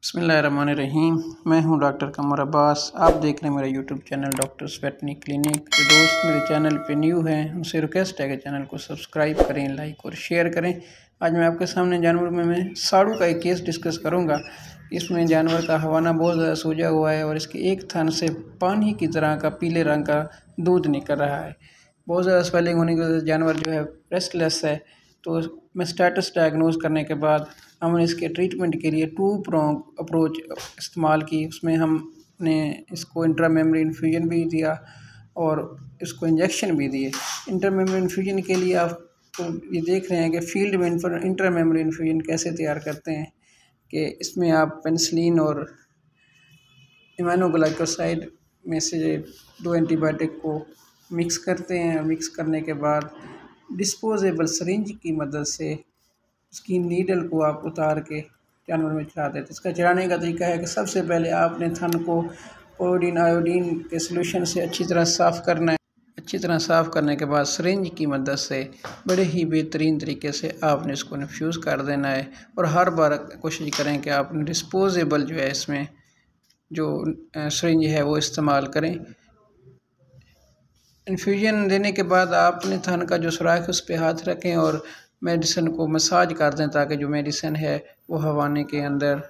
बिस्मिल्लाहिर्रहमानिर्रहीम। मैं हूं डॉक्टर कमर अब्बास। आप देख रहे हैं मेरा YouTube channel doctors veterinary clinic. जो दोस्त मेरे चैनल पे न्यू हैं उनसे रिक्वेस्ट है कि चैनल को सब्सक्राइब करें, लाइक और शेयर करें। आज मैं आपके सामने जानवर में मैं साड़ू का एक केस डिस्कस करूँगा। इसमें जानवर का हवाना बहुत ज़्यादा सूजा हुआ है और इसके एक थन से पानी की तरह का पीले रंग का दूध निकल रहा है। बहुत ज़्यादा स्वेलिंग होने की वजह से जानवर जो है रेस्टलेस है। तो मैं स्टेटस डायग्नोज करने के बाद हमने इसके ट्रीटमेंट के लिए 2 प्रोंग अप्रोच इस्तेमाल की। उसमें हमने इसको इंट्रामेमरी इन्फ्यूजन भी दिया और इसको इंजेक्शन भी दिए। इंट्रामेमरी इन्फ्यूजन के लिए आप तो ये देख रहे हैं कि फील्ड में इंट्रामेमरी इन्फ्यूजन कैसे तैयार करते हैं कि इसमें आप पेनिसिलिन और इम्यूनोग्लाइकोसाइड में से 2 एंटीबायोटिक को मिक्स करते हैं। मिक्स करने के बाद डिस्पोजेबल सिरिंज की मदद से उसकी नीडल को आप उतार के जानवर में चढ़ा देते हैं। इसका चढ़ाने का तरीका है कि सबसे पहले आपने थन को आयोडीन के सोल्यूशन से अच्छी तरह साफ़ करना है। अच्छी तरह साफ़ करने के बाद सिरिंज की मदद से बड़े ही बेहतरीन तरीके से आपने इसको इन्फ्यूज़ कर देना है। और हर बार कोशिश करें कि आपने डिस्पोजेबल जो है इसमें जो सिरिंज है वो इस्तेमाल करें। इन्फ्यूजन देने के बाद आपने थन का जो सुराख है उस पर हाथ रखें और मेडिसिन को मसाज कर दें ताकि जो मेडिसिन है वो हवाने के अंदर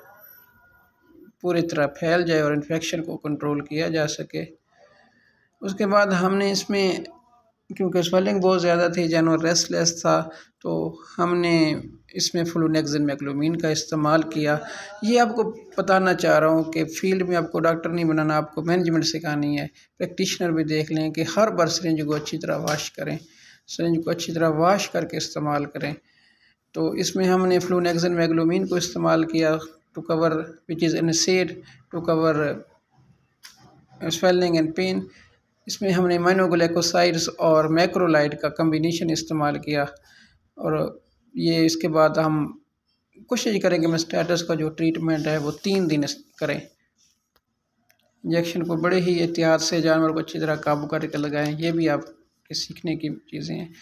पूरी तरह फैल जाए और इन्फेक्शन को कंट्रोल किया जा सके। उसके बाद हमने इसमें क्योंकि स्वेलिंग बहुत ज़्यादा थी, जानवर रेस्टलेस था, तो हमने इसमें फ्लूनेक्सिन मैक्लोमीन का इस्तेमाल किया। ये आपको बताना चाह रहा हूँ कि फील्ड में आपको डॉक्टर नहीं बनाना, आपको मैनेजमेंट सिखानी है। प्रैक्टिशनर भी देख लें कि हर बार सिरिंज को अच्छी तरह वॉश करें, सिरिंज को अच्छी तरह वॉश करके इस्तेमाल करें। तो इसमें हमने फ्लूनेक्सिन मैक्लोमीन को इस्तेमाल किया टू कवर विच इज़ एनसेड to cover swelling and pain. इसमें हमने इम्यूनोग्लाइकोसाइड्स और मैक्रोलाइड का कम्बिनेशन इस्तेमाल किया। और ये इसके बाद हम कोशिश करेंगे मेस्टेटिस का जो ट्रीटमेंट है वो 3 दिन करें। इंजेक्शन को बड़े ही एहतियात से जानवर को अच्छी तरह काबू करके लगाएं। ये भी आपके सीखने की चीज़ें हैं।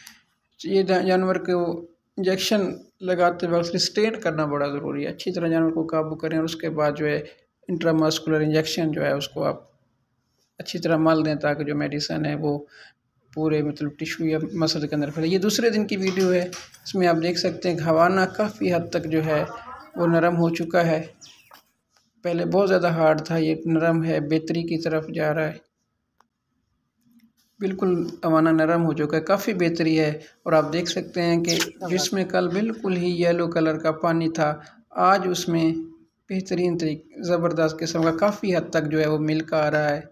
ये जानवर को इंजेक्शन लगाते वक्त रिस्ट्रेन करना बड़ा ज़रूरी है। अच्छी तरह जानवर को काबू करें और उसके बाद जो है इंट्रामस्कुलर इंजेक्शन जो है उसको आप अच्छी तरह मल दें ताकि जो मेडिसिन है वो पूरे टिश्यू या मसल के अंदर फैले। ये दूसरे दिन की वीडियो है। इसमें आप देख सकते हैं हवाना काफ़ी हद तक जो है वो नरम हो चुका है। पहले बहुत ज़्यादा हार्ड था, ये नरम है, बेहतरी की तरफ जा रहा है। बिल्कुल हवाना नरम हो चुका है, काफ़ी बेहतरी है। और आप देख सकते हैं कि जिसमें कल बिल्कुल ही येलो कलर का पानी था, आज उसमें बेहतरीन ज़बरदस्त किस्म का काफ़ी हद तक जो है वो मिल्क आ रहा है।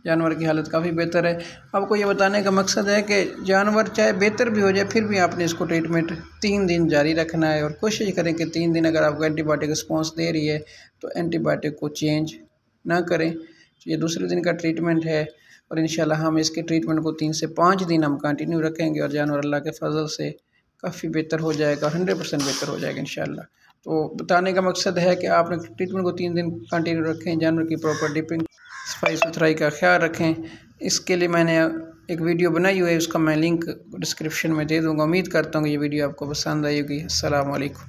जानवर की हालत काफ़ी बेहतर है। आपको ये बताने का मकसद है कि जानवर चाहे बेहतर भी हो जाए फिर भी आपने इसको ट्रीटमेंट 3 दिन जारी रखना है। और कोशिश करें कि 3 दिन अगर आपको एंटीबायोटिक रिस्पॉन्स दे रही है तो एंटीबायोटिक को चेंज ना करें। तो ये दूसरे दिन का ट्रीटमेंट है और इंशाल्लाह हम इसके ट्रीटमेंट को 3 से 5 दिन हम कंटिन्यू रखेंगे और जानवर अल्लाह के फजल से काफ़ी बेहतर हो जाएगा, 100% बेहतर हो जाएगा इंशाल्लाह। तो बताने का मकसद है कि आपने ट्रीटमेंट को 3 दिन कंटिन्यू रखें, जानवर की प्रॉपर डिपिंग सफाई सुथराई का ख्याल रखें। इसके लिए मैंने एक वीडियो बनाई हुई है, उसका मैं लिंक डिस्क्रिप्शन में दे दूँगा। उम्मीद करता हूँ कि ये वीडियो आपको पसंद आई होगी। अस्सलाम वालेकुम।